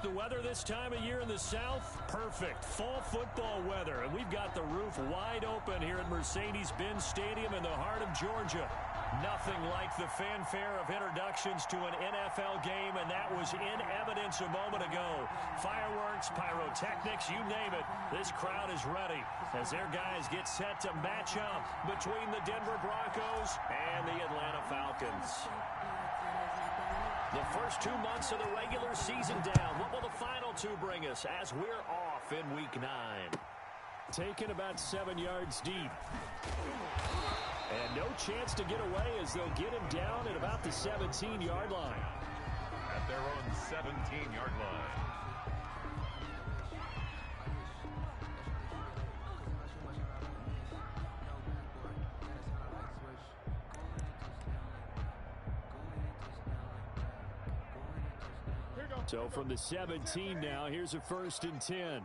the weather this time of year in the South? Perfect. Fall football weather. And we've got the roof wide open here at Mercedes-Benz Stadium in the heart of Georgia. Nothing like the fanfare of introductions to an NFL game, and that was in evidence a moment ago. Fireworks, pyrotechnics, you name it. This crowd is ready as their guys get set to match up between the Denver Broncos and the Atlanta Falcons. The first 2 months of the regular season down. What will the final two bring us as we're off in Week 9? Taken about 7 yards deep. And no chance to get away as they'll get him down at about the 17-yard line. At their own 17-yard line. So from the 17 now, here's a 1st and 10.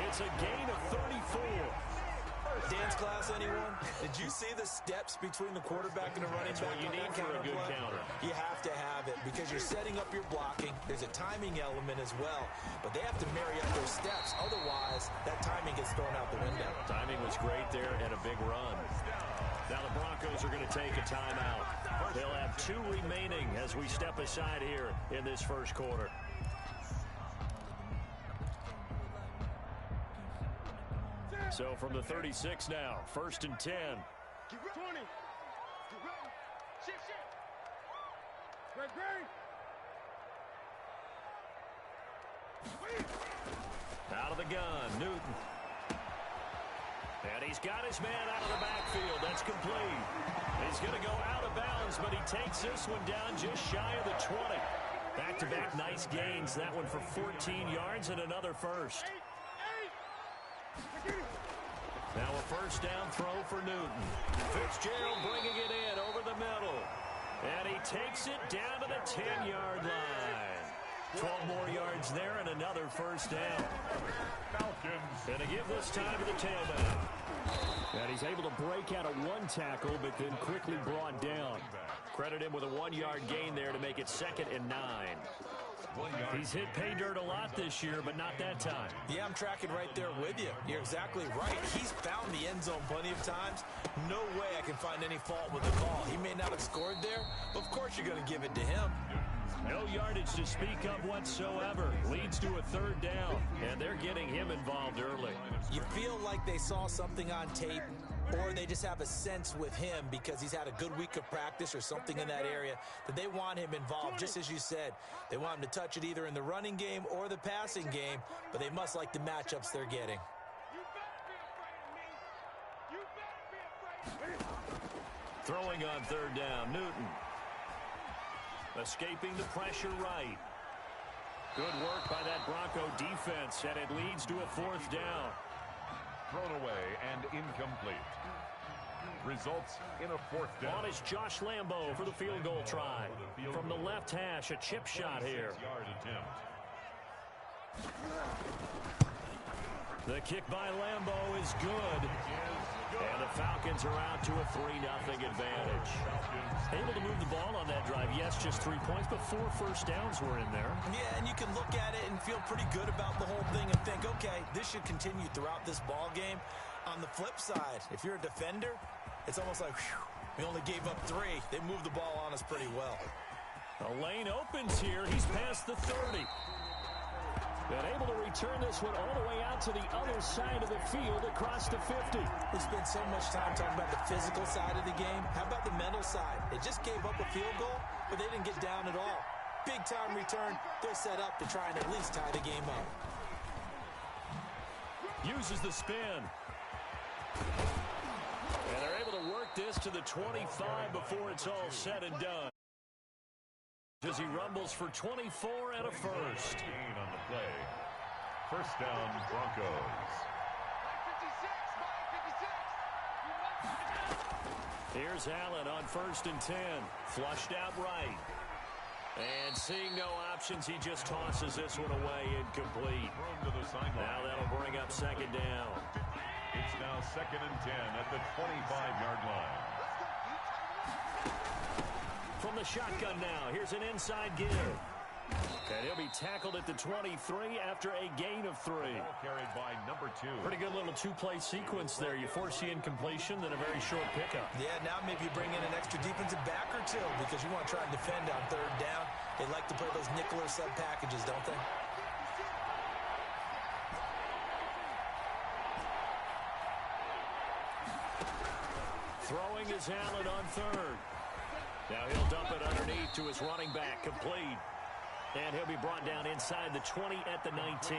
It's a gain of 34. Dance class, anyone? Did you see the steps between the quarterback and the running back? That's what you need for a good counter. You have to have it because you're setting up your blocking. There's a timing element as well, but they have to marry up their steps. Otherwise, that timing gets thrown out the window. Timing was great there and a big run. Now the Broncos are going to take a timeout. They'll have 2 remaining as we step aside here in this first quarter. So from the 36 now, 1st and 10. 20. Shift. Out of the gun, Newton. And he's got his man out of the backfield. That's complete. He's going to go out of bounds, but he takes this one down just shy of the 20. Back-to-back nice gains. That one for 14 yards and another first. Now a first down throw for Newton. Fitzgerald bringing it in over the middle. And he takes it down to the 10-yard line. 12 more yards there and another first down. Falcons. And to give this time to the tailback. And he's able to break out of 1 tackle, but then quickly brought down. Credit him with a 1-yard gain there to make it 2nd and 9. He's hit pay dirt a lot this year, but not that time. Yeah, I'm tracking right there with you. You're exactly right. He's found the end zone plenty of times. No way I can find any fault with the call. He may not have scored there, but of course you're going to give it to him. No yardage to speak of whatsoever. Leads to a 3rd down, and they're getting him involved early. You feel like they saw something on tape, or they just have a sense with him because he's had a good week of practice or something in that area that they want him involved, just as you said. They want him to touch it either in the running game or the passing game, but they must like the matchups they're getting. Throwing on 3rd down, Newton. Escaping the pressure right. Good work by that Bronco defense, and it leads to a 4th down. Thrown away and incomplete. Results in a 4th down. On is Josh Lambo for the field goal try. From the left hash, a chip shot here. The kick by Lambo is good. And the Falcons are out to a 3-0 advantage. Able to move the ball on that drive. Yes, just 3 points, but 4 first downs were in there. Yeah, and you can look at it and feel pretty good about the whole thing and think, okay, this should continue throughout this ball game. On the flip side, if you're a defender, it's almost like, whew, we only gave up 3. They moved the ball on us pretty well. The lane opens here. He's past the 30. And able to return this one all the way out to the other side of the field across the 50. We spent so much time talking about the physical side of the game. How about the mental side? They just gave up a field goal, but they didn't get down at all. Big-time return. They're set up to try and at least tie the game up. Uses the spin. And they're able to work this to the 25 before it's all said and done. As he rumbles for 24 and a first. Gain on the play. First down, Broncos. Here's Allen on 1st and 10. Flushed out right. And seeing no options, he just tosses this one away, incomplete. Now that'll bring up second down. It's now 2nd and 10 at the 25-yard line. From the shotgun now, here's an inside give. And he'll be tackled at the 23 after a gain of 3. Ball carried by number 2. Pretty good little two-play sequence there. You force the incompletion, then a very short pickup. Yeah, now maybe you bring in an extra defensive back or two because you want to try and defend on 3rd down. They like to play those nickel or sub packages, don't they? Throwing is Allen on 3rd. Now he'll dump it underneath to his running back, complete. And he'll be brought down inside the 20 at the 19.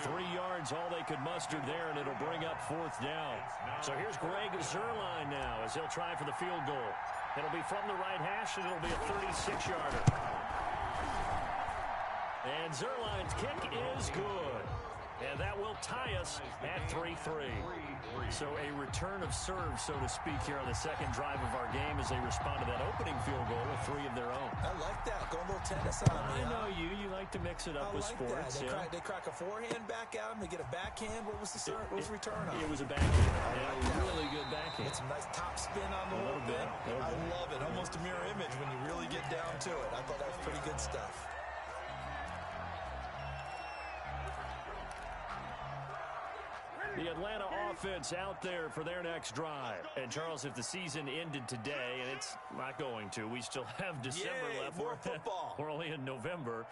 3 yards, all they could muster there, and it'll bring up 4th down. So here's Greg Zuerlein now as he'll try for the field goal. It'll be from the right hash, and it'll be a 36-yarder. And Zuerlein's kick is good. And that will tie us at 3-3. So a return of serve, so to speak, here on the second drive of our game as they respond to that opening field goal with 3 of their own. I like that. Go a little tennis on me. I know you. You like to mix it up with sports. They crack a forehand back at him. They get a backhand. What was the return on? It was a backhand. A really good backhand. Get some nice top spin on the whole thing. I love it. Almost a mirror image when you really get down to it. I thought that was pretty good stuff. The Atlanta offense out there for their next drive. And, Charles, if the season ended today, and it's not going to, we still have December left. More football. We're only in November.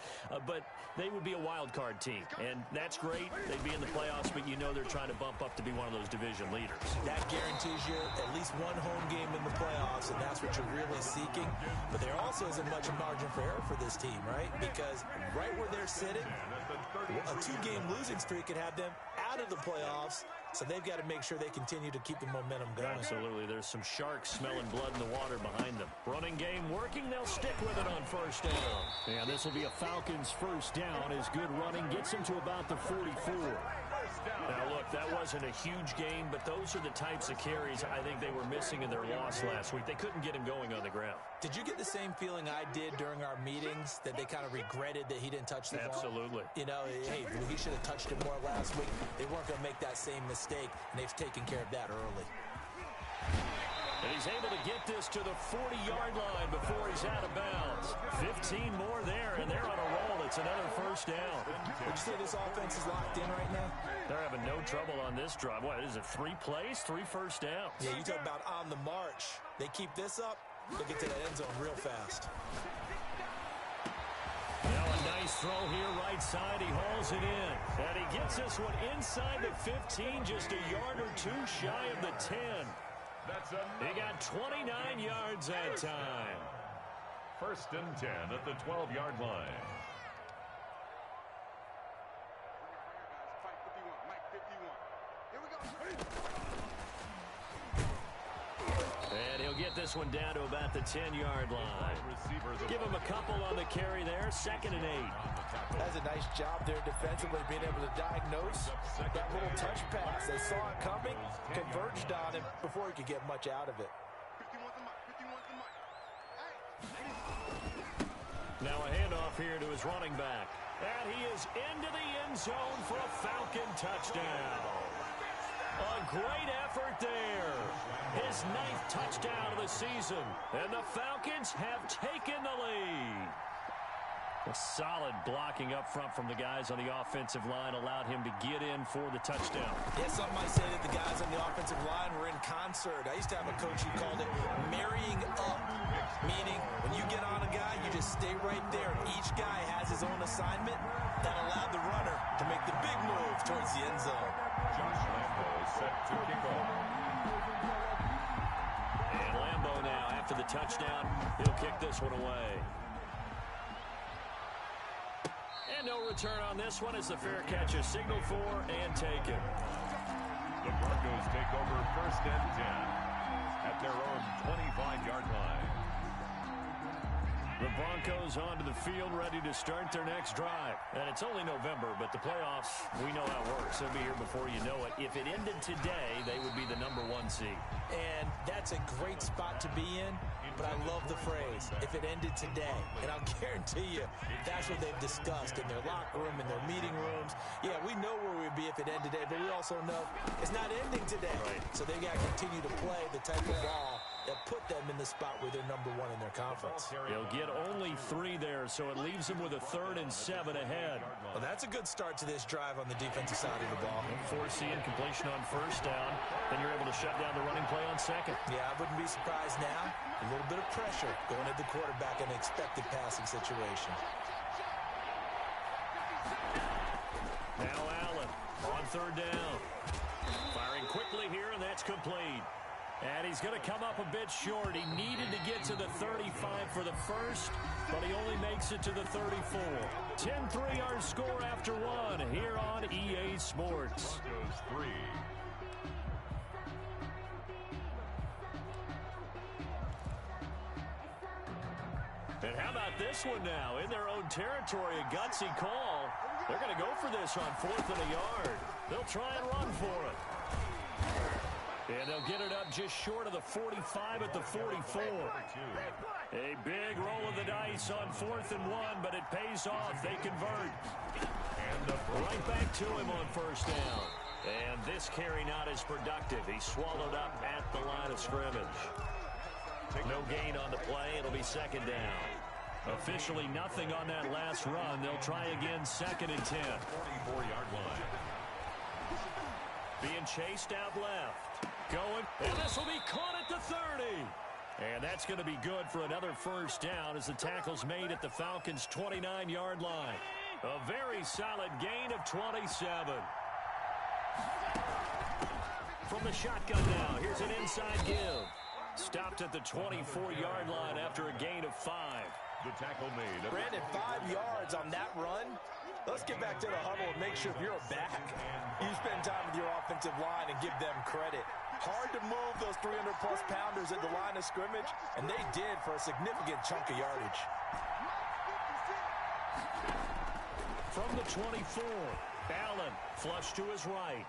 But they would be a wild card team. And that's great. They'd be in the playoffs, but you know they're trying to bump up to be one of those division leaders. That guarantees you at least one home game in the playoffs, and that's what you're really seeking. But there also isn't much margin for error for this team, right? Because right where they're sitting, a 2-game losing streak could have them out of the playoffs, so they've got to make sure they continue to keep the momentum going. Absolutely. There's some sharks smelling blood in the water behind them. Running game working. They'll stick with it on 1st down. And this will be a Falcons 1st down as good running gets them to about the 44. Now, look, that wasn't a huge gain, but those are the types of carries I think they were missing in their loss last week. They couldn't get him going on the ground. Did you get the same feeling I did during our meetings, that they kind of regretted that he didn't touch the ball? Absolutely. You know, hey, he should have touched it more last week. They weren't going to make that same mistake, and they've taken care of that early. And he's able to get this to the 40-yard line before he's out of bounds. 15 more there, and they're on a roll. It's another 1st down. Would you say this offense is locked in right now? They're having no trouble on this drive. What, is it 3 plays, 3 first downs? Yeah, you talk about on the march. They keep this up, they'll get to that end zone real fast. Now a nice throw here, right side. He hauls it in. And he gets this one inside the 15, just a yard or 2 shy of the 10. He got 29 yards that time. 1st and 10 at the 12-yard line. And he'll get this one down to about the 10-yard line. Give him a couple on the carry there. 2nd and 8. That's a nice job there defensively, being able to diagnose that little touch pass. They saw it coming, converged on him before he could get much out of it. Now a handoff here to his running back. And he is into the end zone for a Falcon touchdown. A great effort there. His 9th touchdown of the season. And the Falcons have taken the lead. A solid blocking up front from the guys on the offensive line allowed him to get in for the touchdown. Yeah, some might say that the guys on the offensive line were in concert. I used to have a coach who called it marrying up, meaning when you get on a guy, you just stay right there. Each guy has his own assignment that allowed the runner to make the big move towards the end zone. Josh Lambo is set to kick off. And Lambo now, after the touchdown, he'll kick this one away. And no return on this one as the fair catch is signaled for and taken. The Broncos take over 1st and 10 at their own 25-yard line. The Broncos onto the field ready to start their next drive. And it's only November, but the playoffs playoffs. We know how it works. They'll be here before you know it. If it ended today, they would be the #1 seed. And that's a great spot to be in, but I love the phrase, if it ended today. And I'll guarantee you that's what they've discussed in their locker room, in their meeting rooms. Yeah, we know where we'd be if it ended today, but we also know it's not ending today. Right. So they got to continue to play the type of ball that put them in the spot where they're #1 in their conference. He'll get only 3 there, so it leaves him with a 3rd and 7 ahead. Well, that's a good start to this drive on the defensive side of the ball. Force the incompletion on 1st down, then you're able to shut down the running play on 2nd. Yeah, I wouldn't be surprised now. A little bit of pressure going at the quarterback in an expected passing situation. Now Allen on 3rd down. Firing quickly here, and that's complete. And he's going to come up a bit short. He needed to get to the 35 for the first, but he only makes it to the 34. 10-3 our score after 1 here on EA Sports. Broncos 3. And how about this one now? In their own territory, a gutsy call. They're going to go for this on 4th and a yard. They'll try and run for it. And they'll get it up just short of the 45 at the 44. A big roll of the dice on 4th and 1, but it pays off. They convert. Right back to him on 1st down. And this carry not as productive. He's swallowed up at the line of scrimmage. No gain on the play. It'll be 2nd down. Officially nothing on that last run. They'll try again 2nd and 10. 44-yard line. Being chased out left. Going, and this will be caught at the 30. And that's going to be good for another 1st down as the tackle's made at the Falcons' 29-yard line. A very solid gain of 27. From the shotgun now, here's an inside give. Stopped at the 24-yard line after a gain of 5. The tackle made. Brandon, 5 yards on that run. Let's get back to the huddle and make sure if you're a back, you spend time with your offensive line and give them credit. Hard to move those 300-plus pounders at the line of scrimmage, and they did for a significant chunk of yardage. From the 24, Allen flush to his right.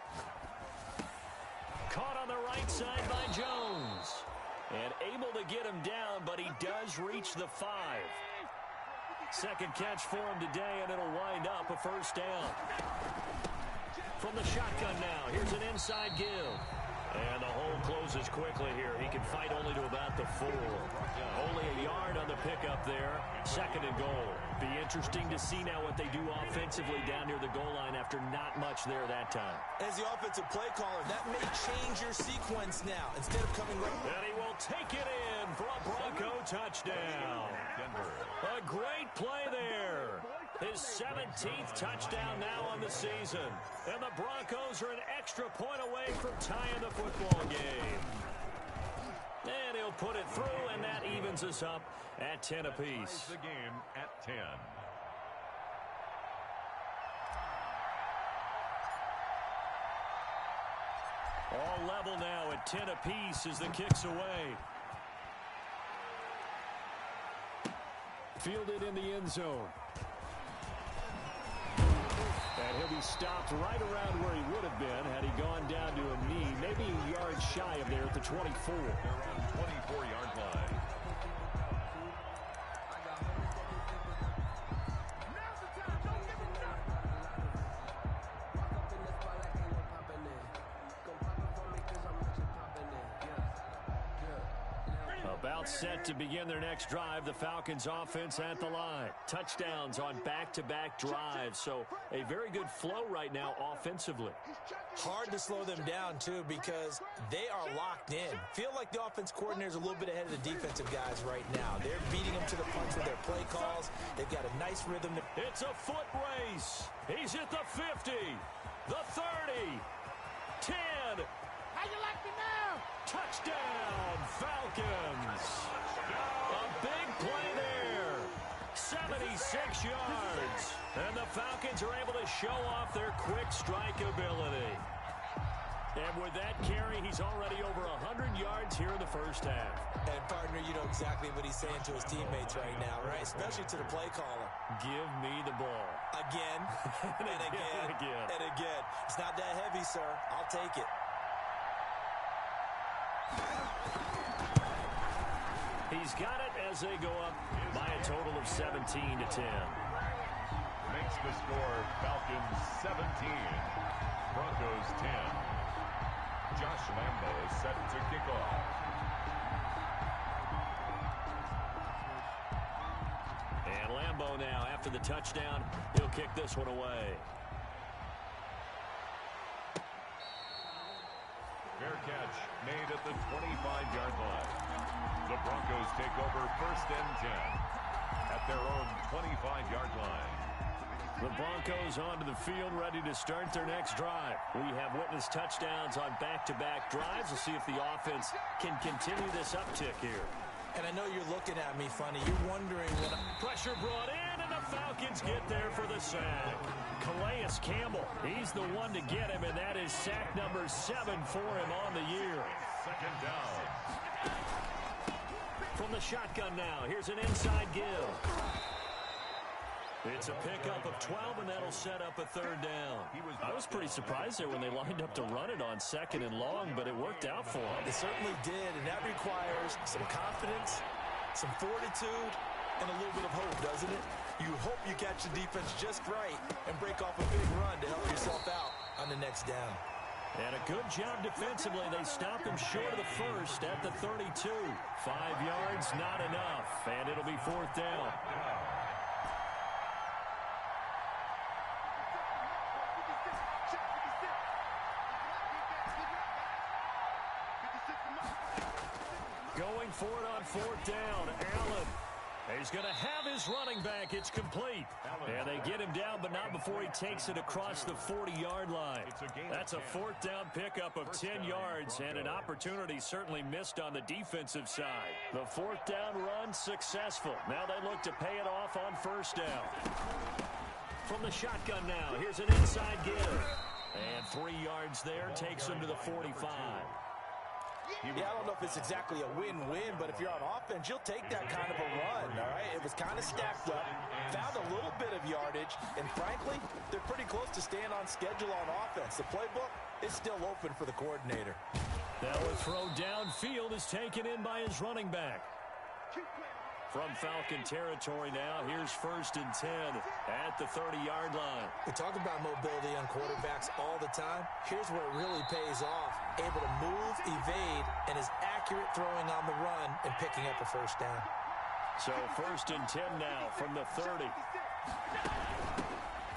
Caught on the right side by Jones. And able to get him down, but he does reach the 5. Second catch for him today, and it'll wind up a 1st down. From the shotgun now, here's an inside give. And the hole closes quickly here. He can fight only to about the 4. Only a yard on the pickup there. 2nd and goal. Be interesting to see now what they do offensively down near the goal line after not much there that time. As the offensive play caller, that may change your sequence now. Instead of coming right... And he will take it in for a Bronco touchdown. Denver. A great play there. His 17th touchdown now on the season. And the Broncos are an extra point away from tying the football game. And he'll put it through, and that evens us up at 10 apiece. The game at 10. All level now at 10 apiece as the kick's away. Fielded in the end zone. And he'll be stopped right around where he would have been had he gone down to a knee, maybe a yard shy of there at the 24. Around 24-yard line. About set to begin their next drive. The Falcons offense at the line. Touchdowns on back-to-back drives. So a very good flow right now offensively. Hard to slow them down, too, because they are locked in. Feel like the offense coordinator's a little bit ahead of the defensive guys right now. They're beating them to the punch with their play calls. They've got a nice rhythm. It's a foot race. He's at the 50, the 30, 10. How you like me now? Touchdown, Falcons. A big play there. 76 yards. And the Falcons are able to show off their quick strike ability. And with that carry, he's already over 100 yards here in the first half. And, partner, you know exactly what he's saying to his teammates right now, right? Especially to the play caller. Give me the ball. Again, and again, and again. It's not that heavy, sir. I'll take it. He's got it as they go up by a total of 17-10. Makes the score Falcons 17, Broncos 10. Josh Lambo is set to kick off. And Lambo now, after the touchdown, he'll kick this one away. Fair catch made at the 25-yard line. The Broncos take over first and 10 at their own 25-yard line. The Broncos onto the field, ready to start their next drive. We have witnessed touchdowns on back-to-back drives. We'll see if the offense can continue this uptick here. And I know you're looking at me funny. You're wondering what... Pressure brought in, and the Falcons get there for the sack. Calais Campbell, he's the one to get him, and that is sack number 7 for him on the year. Second down. From the shotgun now, here's an inside give. It's a pickup of 12, and that'll set up a third down. I was pretty surprised there when they lined up to run it on second and long, but it worked out for them. It certainly did, and that requires some confidence, some fortitude, and a little bit of hope, doesn't it? You hope you catch the defense just right and break off a big run to help yourself out on the next down. And a good job defensively. They stop him short of the first at the 32. 5 yards, not enough, and it'll be fourth down. Going for it on fourth down, Allen. He's going to have his running back. It's complete. And they get him down, but not before he takes it across the 40-yard line. That's a fourth down pickup of 10 yards, and an opportunity certainly missed on the defensive side. The fourth down run successful. Now they look to pay it off on first down. From the shotgun now, here's an inside give. And 3 yards there takes him to the 45. Yeah, I don't know if it's exactly a win-win, but if you're on offense, you'll take that kind of a run, all right? It was kind of stacked up, found a little bit of yardage, and frankly, they're pretty close to staying on schedule on offense. The playbook is still open for the coordinator. Now a throw downfield is taken in by his running back. From Falcon territory now, here's first and 10 at the 30-yard line. We talk about mobility on quarterbacks all the time. Here's where it really pays off. Able to move, evade, and is accurate throwing on the run and picking up a first down. So first and 10 now from the 30.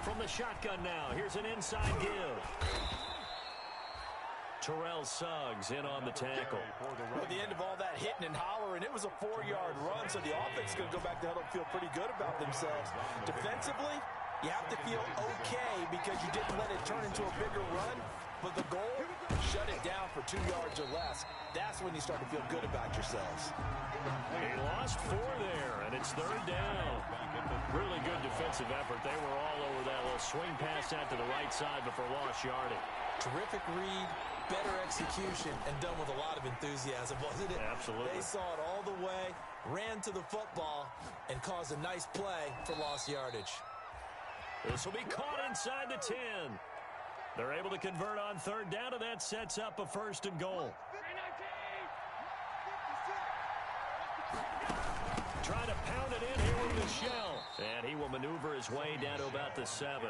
From the shotgun now, here's an inside give. Terrell Suggs in on the tackle. At the end of all that hitting and hollering, it was a 4-yard run, so the offense is going to go back to huddle and feel pretty good about themselves. Defensively, you have to feel okay because you didn't let it turn into a bigger run, but the goal, shut it down for 2 yards or less. That's when you start to feel good about yourselves. He lost 4 there, and it's third down. Really good defensive effort. They were all over that little swing pass out to the right side before lost yardage. Terrific read, better execution, and done with a lot of enthusiasm, wasn't it? Absolutely. They saw it all the way, ran to the football, and caused a nice play for lost yardage. This will be caught inside the 10. They're able to convert on third down, and that sets up a first and goal. Trying to pound it in here with the shell. And he will maneuver his way down to about the 7.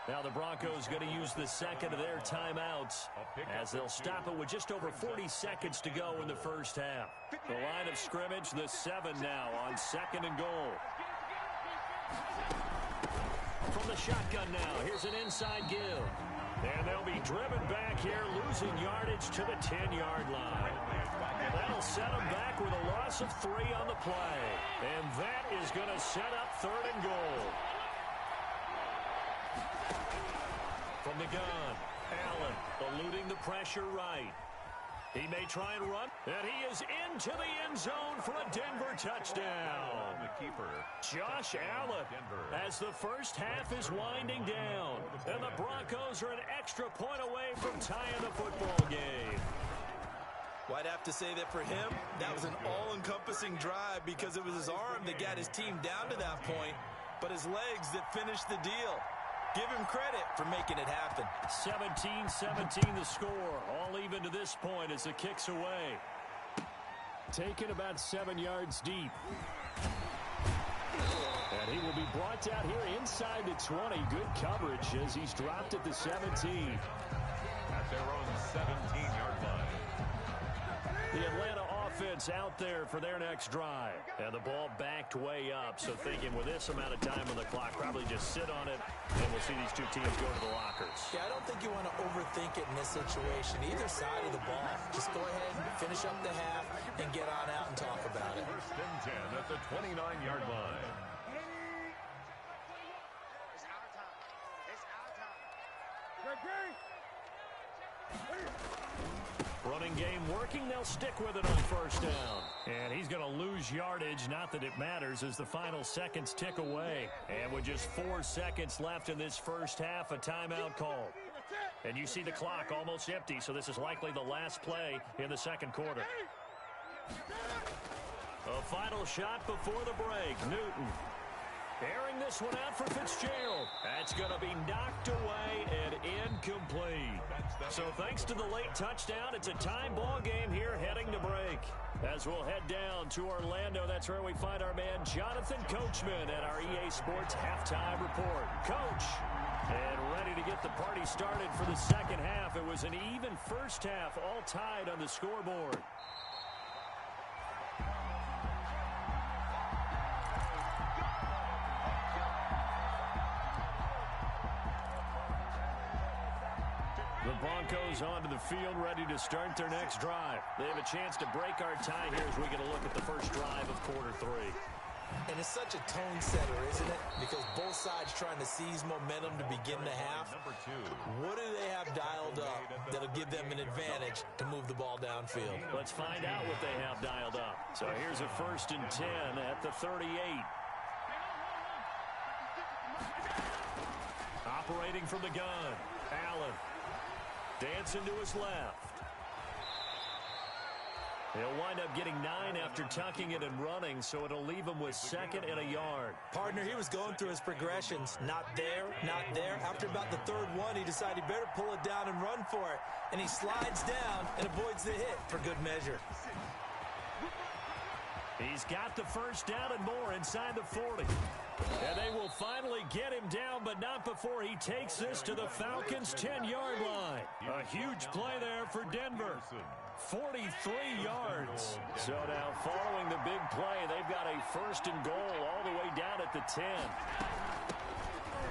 Now the Broncos going to use the second of their timeouts as they'll stop it with just over 40 seconds to go in the first half. The line of scrimmage, the 7 now on second and goal. From the shotgun now, here's an inside give. And they'll be driven back here, losing yardage to the 10-yard line. That'll set them back with a loss of 3 on the play. And that is going to set up third and goal. From the gun, Allen eluding the pressure right. He may try and run, and he is into the end zone for a Denver touchdown. The keeper, Josh Allen, as the first half is winding down, and the Broncos are an extra point away from tying the football game. Well, I'd have to say that for him, that was an all-encompassing drive because it was his arm that got his team down to that point, but his legs that finished the deal. Give him credit for making it happen. 17-17 the score. All even to this point as the kick's away. Taken about 7 yards deep. And he will be brought down here inside the 20. Good coverage as he's dropped at the 17. At their own 17-yard line. The Atlanta offense out there for their next drive. And the ball backed way up. So thinking with this amount of time on the clock, probably just sit on it, and we'll see these two teams go to the lockers. Yeah, I don't think you want to overthink it in this situation. Either side of the ball. Just go ahead and finish up the half and get on out and talk about it. First and 10 at the 29-yard line. It's our time. It's our time. Running game working. They'll stick with it on first down. And he's going to lose yardage. Not that it matters as the final seconds tick away. And with just 4 seconds left in this first half, a timeout call. And you see the clock almost empty, so this is likely the last play in the second quarter. A final shot before the break. Newton airing this one out for Fitzgerald. That's going to be knocked away and incomplete. So thanks to the late touchdown, it's a tie ball game here heading to break. As we'll head down to Orlando, that's where we find our man Jonathan Coachman at our EA Sports Halftime Report. Coach, and ready to get the party started for the second half. It was an even first half, all tied on the scoreboard. The Broncos onto the field, ready to start their next drive. They have a chance to break our tie here as we get a look at the first drive of quarter 3. And it's such a tone setter, isn't it? Because both sides trying to seize momentum to begin the half. What do they have dialed up that'll give them an advantage to move the ball downfield? Let's find out what they have dialed up. So here's a 1st and 10 at the 38. Operating from the gun, Allen. Dancing to his left. He'll wind up getting 9 after tucking it and running, so it'll leave him with 2nd and a yard. Partner, he was going through his progressions. Not there, not there. After about the 3rd one, he decided he better pull it down and run for it. And he slides down and avoids the hit for good measure. He's got the first down and more inside the 40. And they will finally get him down, but not before he takes this to the Falcons' 10-yard line. A huge play there for Denver. 43 yards. So now following the big play, they've got a 1st and goal all the way down at the 10.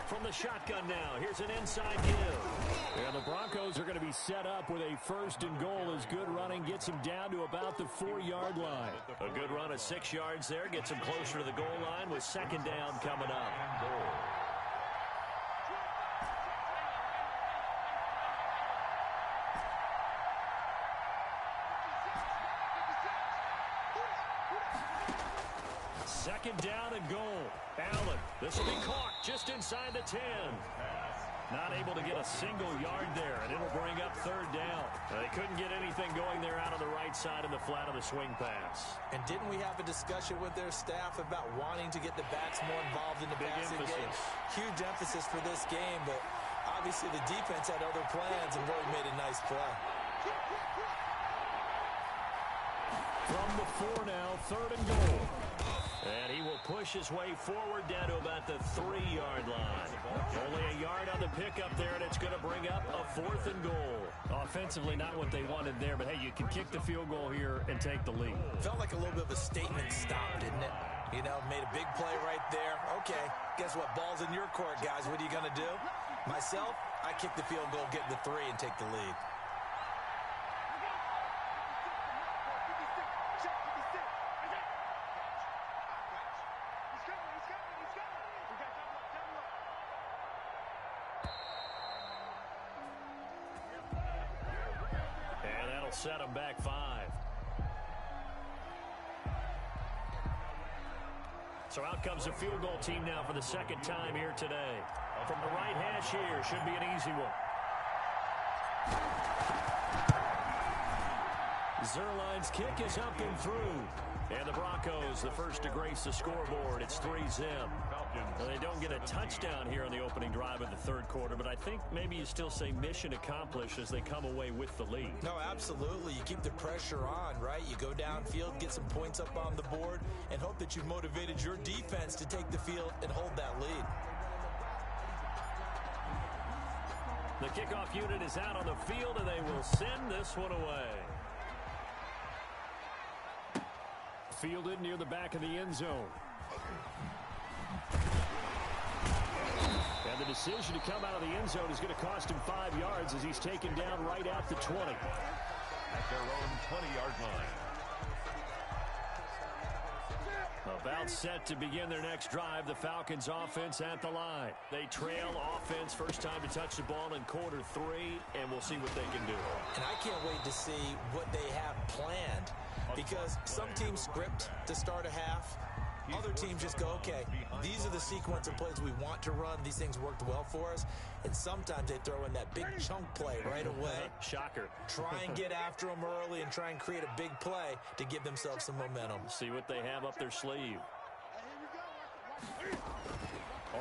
From the shotgun now, here's an inside give. And the Broncos are going to be set up with a 1st and goal as good running gets them down to about the 4-yard line. A good run of 6 yards there gets them closer to the goal line with 2nd down coming up. Second down and goal. Allen, this will be caught just inside the 10. Not able to get a single yard there, and it'll bring up 3rd down. They couldn't get anything going there out on the right side of the flat of the swing pass. And didn't we have a discussion with their staff about wanting to get the backs more involved in the passing game? Huge emphasis for this game, but obviously the defense had other plans and really made a nice play. From the 4 now, 3rd and goal. And he will push his way forward down to about the 3-yard line. Only a yard on the pickup there, and it's going to bring up a 4th and goal. Offensively, not what they wanted there, but hey, you can kick the field goal here and take the lead. Felt like a little bit of a statement stop, didn't it? You know, made a big play right there. Okay, guess what? Ball's in your court, guys. What are you going to do? Myself, I kick the field goal, get the 3, and take the lead. set them back 5. So out comes the field goal team now for the second time here today. From the right hash here, should be an easy one. Zerline's kick is up and through. And the Broncos, the first to grace the scoreboard. It's 3-0. Well, they don't get a touchdown here on the opening drive of the third quarter, but I think maybe you still say mission accomplished as they come away with the lead. No, absolutely. You keep the pressure on, right? You go downfield, get some points up on the board, and hope that you've motivated your defense to take the field and hold that lead. The kickoff unit is out on the field, and they will send this one away. Fielded near the back of the end zone. And the decision to come out of the end zone is going to cost him 5 yards as he's taken down right at the 20. At their own 20-yard line. About set to begin their next drive, the Falcons offense at the line. They trail offense, first time to touch the ball in quarter 3, and we'll see what they can do. And I can't wait to see what they have planned, because some teams script to start a half. Other teams just go, okay, these are the sequence of plays we want to run. These things worked well for us. And sometimes they throw in that big chunk play right away. Shocker. Try and get after them early and try and create a big play to give themselves some momentum. See what they have up their sleeve.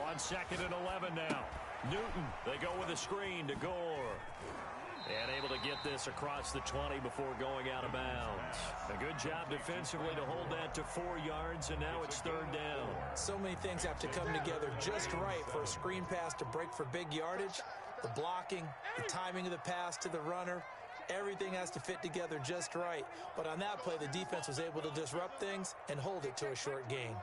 On 2nd and 11 now. Newton, they go with a screen to Gore. And able to get this across the 20 before going out of bounds. A good job defensively to hold that to 4 yards, and now it's 3rd down. So many things have to come together just right for a screen pass to break for big yardage. The blocking, the timing of the pass to the runner, everything has to fit together just right. But on that play, the defense was able to disrupt things and hold it to a short gain.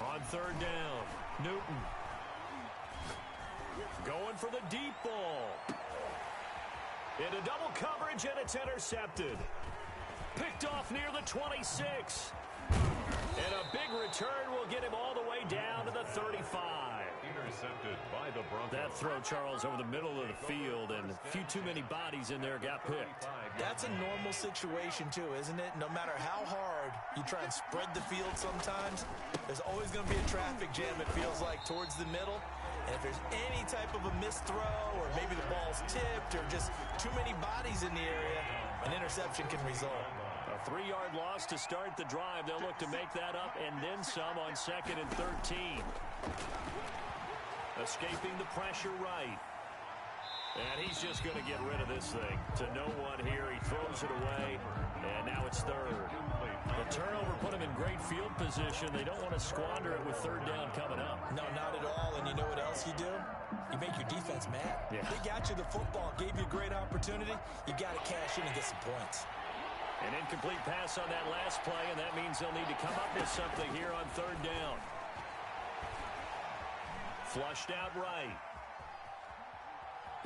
On 3rd down, Newton. Going for the deep ball. Into double coverage, and it's intercepted. Picked off near the 26. And a big return will get him all the way down to the 35. Intercepted by the Broncos. That throw, Charles, over the middle of the field, and a few too many bodies in there got picked. That's a normal situation, too, isn't it? No matter how hard you try and spread the field sometimes, there's always going to be a traffic jam, it feels like, towards the middle. And if there's any type of a missed throw, or maybe the ball's tipped, or just too many bodies in the area, an interception can result. A 3-yard loss to start the drive. They'll look to make that up and then some on 2nd and 13. Escaping the pressure right. And he's just going to get rid of this thing to no one here. He throws it away, and now it's 3rd. The turnover put him in great field position. They don't want to squander it with 3rd down coming up. No, not at all. And you know what else you do? You make your defense mad. Yeah. They got you the football, gave you a great opportunity. You got to cash in and get some points. An incomplete pass on that last play, and that means they'll need to come up with something here on 3rd down. Flushed out right.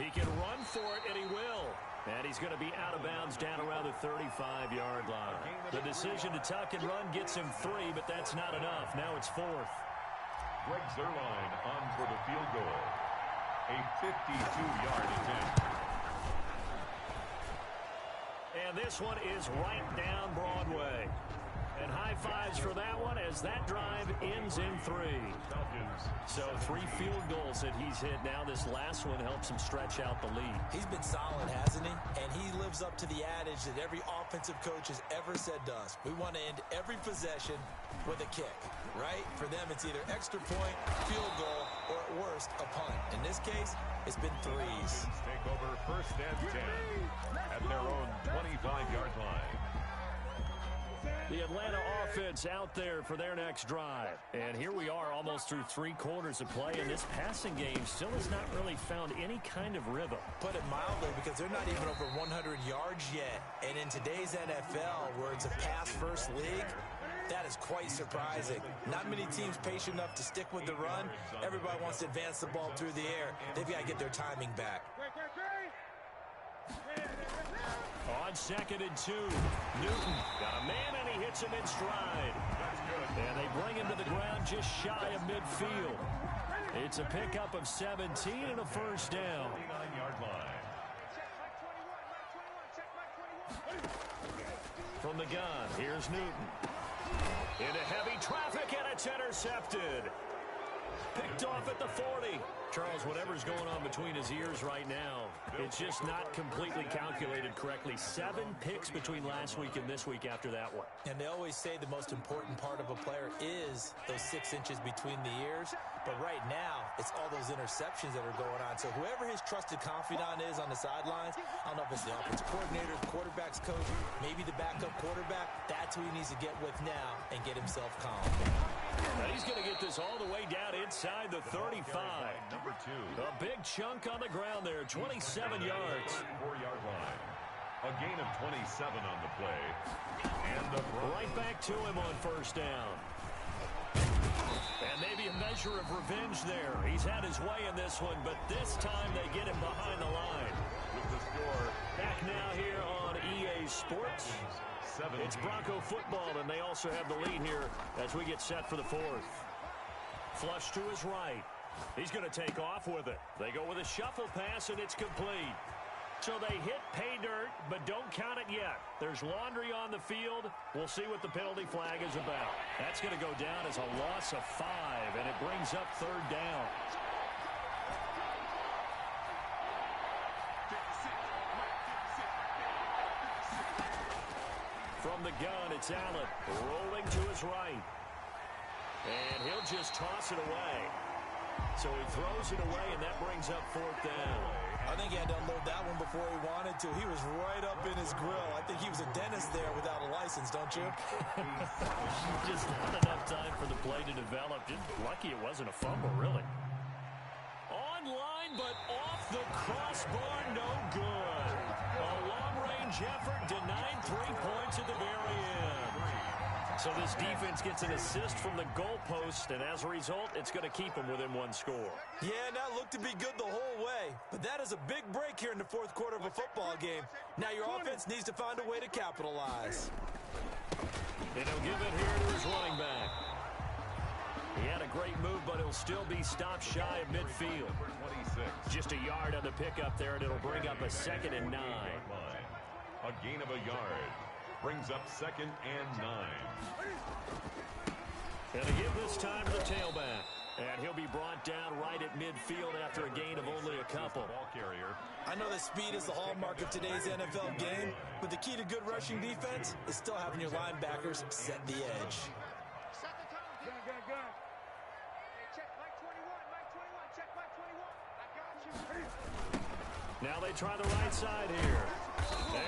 He can run for it, and he will. And he's going to be out of bounds down around the 35-yard line. The decision to tuck and run gets him 3, but that's not enough. Now it's 4th. Greg Zerline on for the field goal. A 52-yard attempt. And this one is right down Broadway. And high fives for that one as that drive ends in 3. So 3 field goals that he's hit now. This last one helps him stretch out the lead. He's been solid, hasn't he? And he lives up to the adage that every offensive coach has ever said to us. We want to end every possession with a kick, right? For them, it's either extra point, field goal, or at worst, a punt. In this case, it's been 3s. Take over 1st and 10 at their own 25-yard line. The Atlanta offense out there for their next drive. And here we are almost through 3 quarters of play, and this passing game still has not really found any kind of rhythm. Put it mildly, because they're not even over 100 yards yet. And in today's NFL, where it's a pass-first league, that is quite surprising. Not many teams patient enough to stick with the run. Everybody wants to advance the ball through the air. They've got to get their timing back. On 2nd and 2, Newton got a man, and he hits him in stride. And they bring him to the ground just shy of midfield. It's a pickup of 17 and a first down. 29-yard line. From the gun, here's Newton. Into heavy traffic, and it's intercepted. Picked off at the 40. Charles, whatever's going on between his ears right now, it's just not completely calculated correctly. 7 picks between last week and this week after that one. And they always say the most important part of a player is those 6 inches between the ears. But right now, it's all those interceptions that are going on. So whoever his trusted confidant is on the sidelines, I don't know if it's the offensive coordinator, the quarterback's coach, maybe the backup quarterback, that's who he needs to get with now and get himself calm. Now he's going to get this all the way down inside the 35. Number 2. A big chunk on the ground there, 27 yards. 4-yard line. A gain of 27 on the play. And the right back to him on first down. And maybe a measure of revenge there. He's had his way in this one, but this time they get him behind the line. With the score. Back now here on EA Sports. It's Bronco football, and they also have the lead here as we get set for the 4th. Flush to his right. He's going to take off with it. They go with a shuffle pass, and it's complete. So they hit pay dirt, but don't count it yet. There's laundry on the field. We'll see what the penalty flag is about. That's going to go down as a loss of 5, and it brings up 3rd down. From the gun, it's Allen rolling to his right. And he'll just toss it away. So he throws it away, and that brings up 4th down. I think he had to unload that one before he wanted to. He was right up in his grill. I think he was a dentist there without a license, don't you? Just not enough time for the play to develop. Just lucky it wasn't a fumble, really. Online, but off the crossbar, no good. A long-range effort denied 3 points at the very end. So this defense gets an assist from the goalpost, and as a result, it's going to keep them within 1 score. Yeah, and that looked to be good the whole way. But that is a big break here in the 4th quarter of a football game. Now your offense needs to find a way to capitalize. And he'll give it here to his running back. He had a great move, but he'll still be stopped shy of midfield. Just a yard on the pickup there, and it'll bring up a 2nd and 9. A gain of a yard. Brings up 2nd and 9. And to give this time to the tailback. And he'll be brought down right at midfield after a gain of only a couple. I know that speed is the hallmark of today's NFL game, but the key to good rushing defense is still having your linebackers set the edge. Now they try the right side here.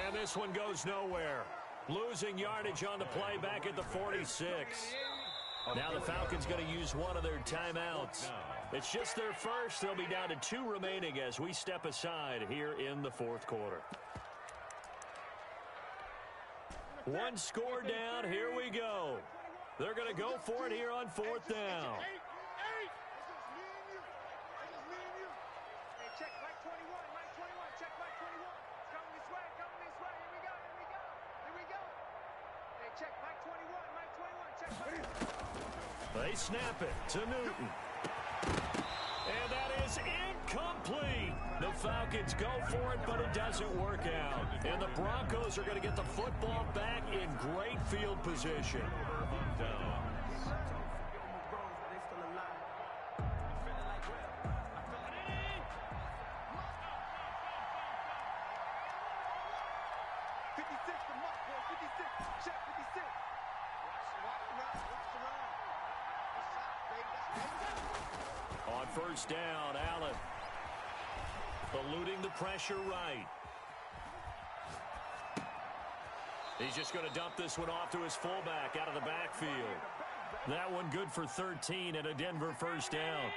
And this one goes nowhere. Losing yardage on the play back at the 46. Now the Falcons going to use one of their timeouts. It's just their first. They'll be down to 2 remaining as we step aside here in the 4th quarter. 1 score down. Here we go. They're going to go for it here on 4th down. They snap it to Newton. And that is incomplete. The Falcons go for it, but it doesn't work out. And the Broncos are going to get the football back in great field position. On first down, Allen eluding the pressure right. He's just going to dump this one off to his fullback out of the backfield. That one good for 13 and a Denver first down.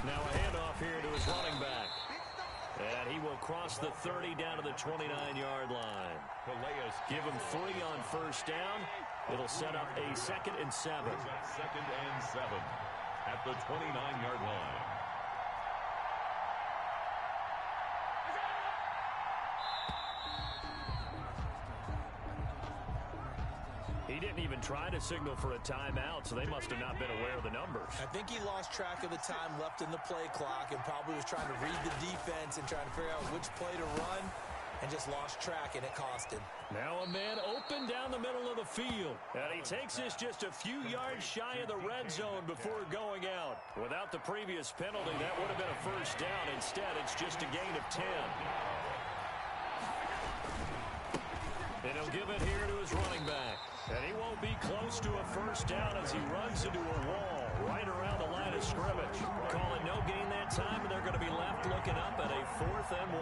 Now a handoff here to his running back. And he will cross the 30 down to the 29-yard line. Give him 3 on first down. It'll set up a 2nd and 7. 2nd and 7 at the 29-yard line. He didn't even try to signal for a timeout, so they must have not been aware of the numbers. I think he lost track of the time left in the play clock and probably was trying to read the defense and trying to figure out which play to run and just lost track, and it cost him. Now a man open down the middle of the field. And he takes this just a few yards shy of the red zone before going out. Without the previous penalty, that would have been a first down. Instead, it's just a gain of 10. And he'll give it here to his running back. And he won't be close to a first down as he runs into a wall right around the line of scrimmage. Call it no gain that time, and they're going to be left looking up at a 4th and 1.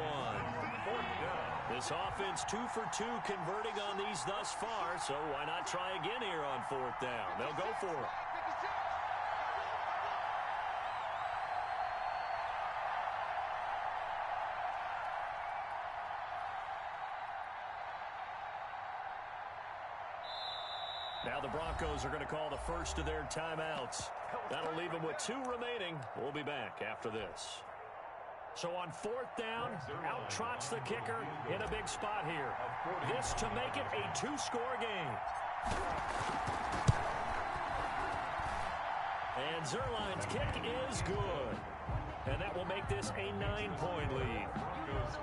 This offense 2 for 2 converting on these thus far, so why not try again here on 4th down? They'll go for it. Now the Broncos are going to call the first of their timeouts. That'll leave them with 2 remaining. We'll be back after this. So on 4th down, out trots the kicker in a big spot here. This to make it a 2-score game. And Zerline's kick is good. And that will make this a 9-point lead.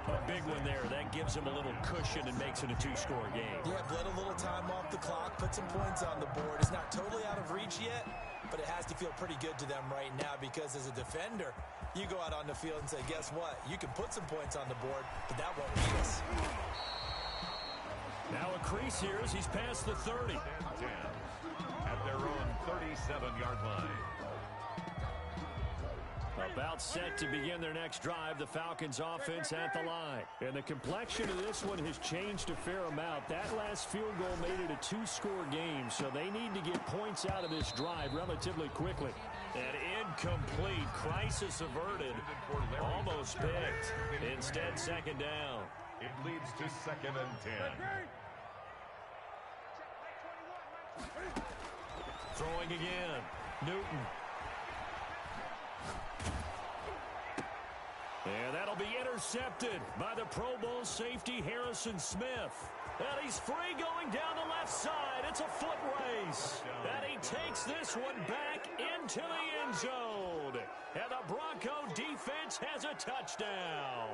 A big one there. That gives him a little cushion and makes it a 2-score game. Yeah, bled a little time off the clock, put some points on the board. It's not totally out of reach yet, but it has to feel pretty good to them right now because as a defender, you go out on the field and say, guess what? You can put some points on the board, but that won't beat us. Now a crease here as he's past the 30. 10 at their own 37-yard line. About set to begin their next drive, the Falcons offense at the line. And the complexion of this one has changed a fair amount. That last field goal made it a 2-score game, so they need to get points out of this drive relatively quickly. And incomplete. Crisis averted. Almost picked. Instead, 2nd down. It leads to 2nd and 10. Throwing again. Newton. And that'll be intercepted by the Pro Bowl safety Harrison Smith. And he's free going down the left side. It's a foot race. And he takes this one back into the end zone. And the Bronco defense has a touchdown.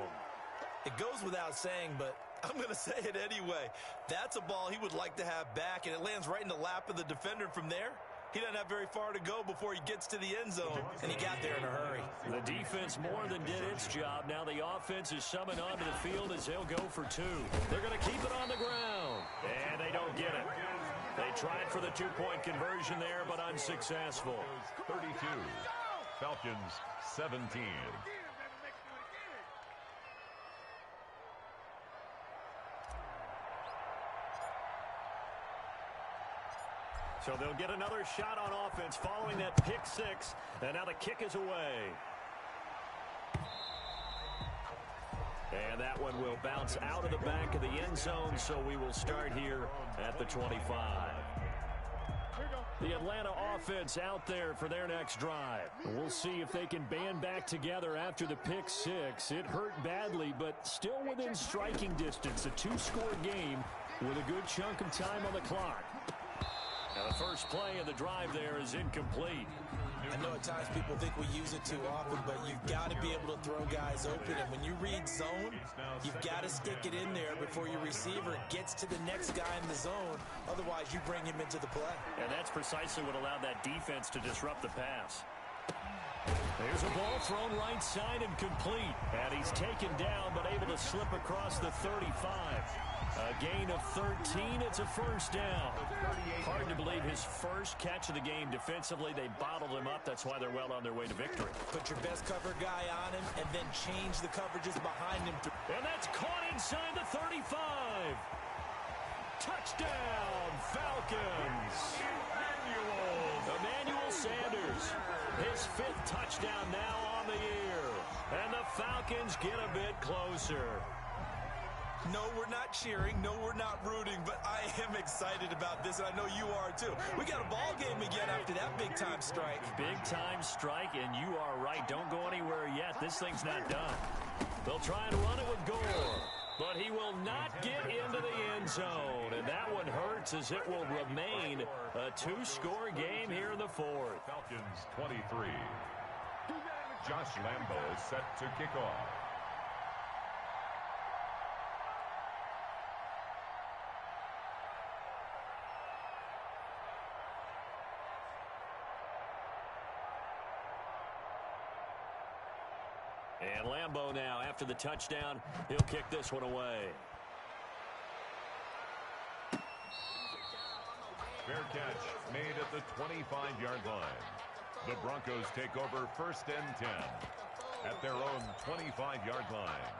It goes without saying, but I'm going to say it anyway. That's a ball he would like to have back, and it lands right in the lap of the defender from there. He doesn't have very far to go before he gets to the end zone, and he got there in a hurry. The defense more than did its job. Now the offense is summoned onto the field as they'll go for 2. They're going to keep it on the ground, and they don't get it. They tried for the 2-point conversion there, but unsuccessful. 32. Falcons 17. So they'll get another shot on offense following that pick 6. And now the kick is away. And that one will bounce out of the back of the end zone, so we will start here at the 25. The Atlanta offense out there for their next drive. We'll see if they can band back together after the pick 6. It hurt badly, but still within striking distance. A 2-score game with a good chunk of time on the clock. Now the first play of the drive there is incomplete. I know at times people think we use it too often, but you've got to be able to throw guys open. And when you read zone, you've got to stick it in there before your receiver gets to the next guy in the zone. Otherwise, you bring him into the play. And that's precisely what allowed that defense to disrupt the pass. There's a ball thrown right side and complete. And he's taken down, but able to slip across the 35. A gain of 13. It's a first down. Hard to believe his first catch of the game defensively. They bottled him up. That's why they're well on their way to victory. Put your best cover guy on him and then change the coverages behind him. And that's caught inside the 35. Touchdown, Falcons. Emmanuel Sanders. His 5th touchdown now on the year. And the Falcons get a bit closer. No, we're not cheering. No, we're not rooting. But I am excited about this, and I know you are too. We got a ball game again after that big-time strike. Big-time strike, and you are right. Don't go anywhere yet. This thing's not done. They'll try and run it with Gore. But he will not get into the end zone. And that one hurts as it will remain a two-score game here in the fourth. Falcons 23. Josh Lambo is set to kick off. And Lambo now, after the touchdown, he'll kick this one away. Fair catch made at the 25-yard line. The Broncos take over 1st and 10 at their own 25-yard line.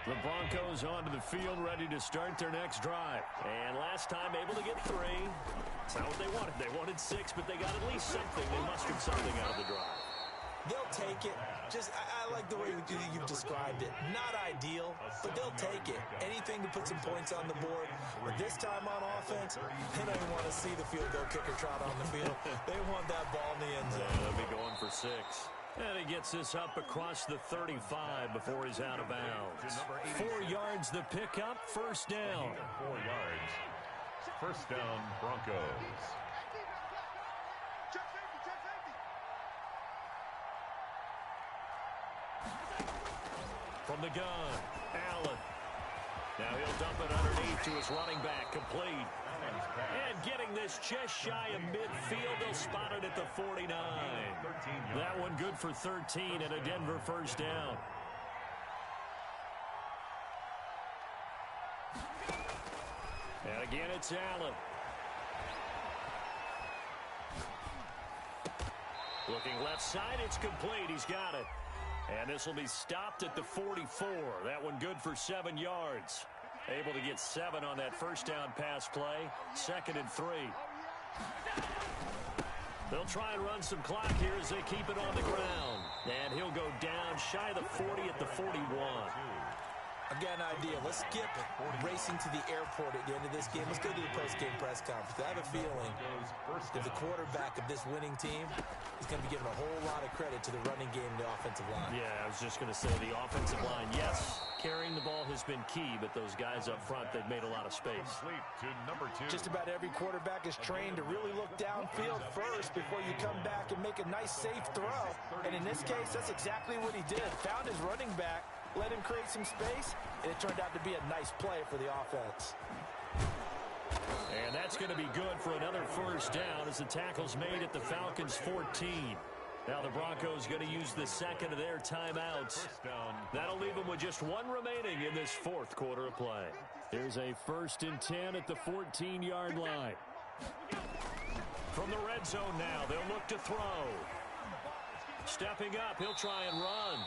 The Broncos onto the field, ready to start their next drive. And last time able to get 3. That's not what they wanted. They wanted 6, but they got at least something. They mustered something out of the drive. They'll take it. I like the way you've described it. Not ideal, but they'll take it. Anything to put some points on the board. But this time on offense, they don't even want to see the field goal kicker trot on the field. They want that ball in the end zone. They'll be going for 6. And he gets this up across the 35 before he's out of bounds. 4 yards the pickup, 1st down. 4 yards. 1st down, Broncos. From the gun, Allen. Now he'll dump it underneath to his running back, complete. And getting this just shy of midfield, they'll spot it at the 49. That one good for 13 and a Denver 1st down. And again, it's Allen. Looking left side, it's complete. He's got it. And this will be stopped at the 44. That one good for 7 yards. Able to get 7 on that 1st down pass play. 2nd and 3. They'll try and run some clock here as they keep it on the ground. And he'll go down shy of the 40 at the 41. Again, idea. Let's skip racing to the airport at the end of this game. Let's go to the post-game press conference. I have a feeling that the quarterback of this winning team is going to be given a whole lot of credit to the running game and the offensive line. Yeah, I was just going to say the offensive line, yes, carrying the ball has been key, but those guys up front, they've made a lot of space. To number 2. Just about every quarterback is trained to really look downfield first before you come back and make a nice, safe throw. And in this case, that's exactly what he did. Found his running back, let him create some space, and it turned out to be a nice play for the offense. And that's going to be good for another 1st down as the tackle's made at the Falcons 14. Now the Broncos going to use the 2nd of their timeouts. That'll leave them with just 1 remaining in this 4th quarter of play. Here's a 1st and 10 at the 14-yard line. From the red zone now, they'll look to throw. Stepping up, he'll try and run.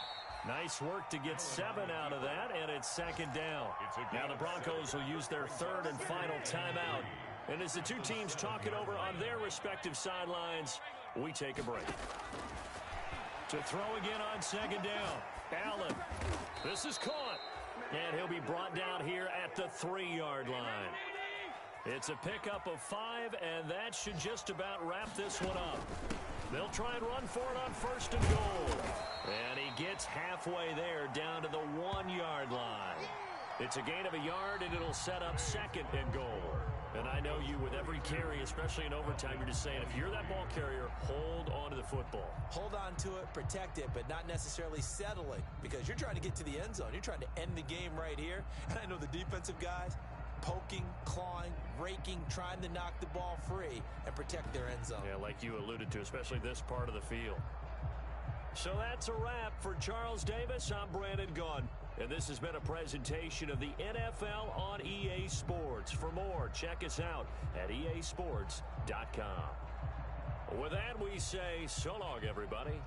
Nice work to get 7 out of that, and it's 2nd down. Now the Broncos will use their 3rd and final timeout. And as the two teams talk it over on their respective sidelines, we take a break. To throw again on 2nd down, Allen. This is caught. And he'll be brought down here at the 3-yard line. It's a pickup of 5, and that should just about wrap this one up. They'll try and run for it on 1st and goal. And he gets halfway there down to the 1-yard line. It's a gain of a yard, and it'll set up 2nd and goal. And I know you, with every carry, especially in overtime, you're just saying, if you're that ball carrier, hold on to the football. Hold on to it, protect it, but not necessarily settling, because you're trying to get to the end zone. You're trying to end the game right here. And I know the defensive guys, poking, clawing, raking, trying to knock the ball free and protect their end zone. Yeah, like you alluded to, especially this part of the field. So that's a wrap for Charles Davis. I'm Brandon Gaudin. And this has been a presentation of the NFL on EA Sports. For more, check us out at easports.com. With that, we say so long, everybody.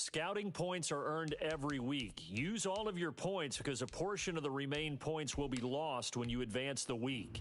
Scouting points are earned every week. Use all of your points because a portion of the remaining points will be lost when you advance the week.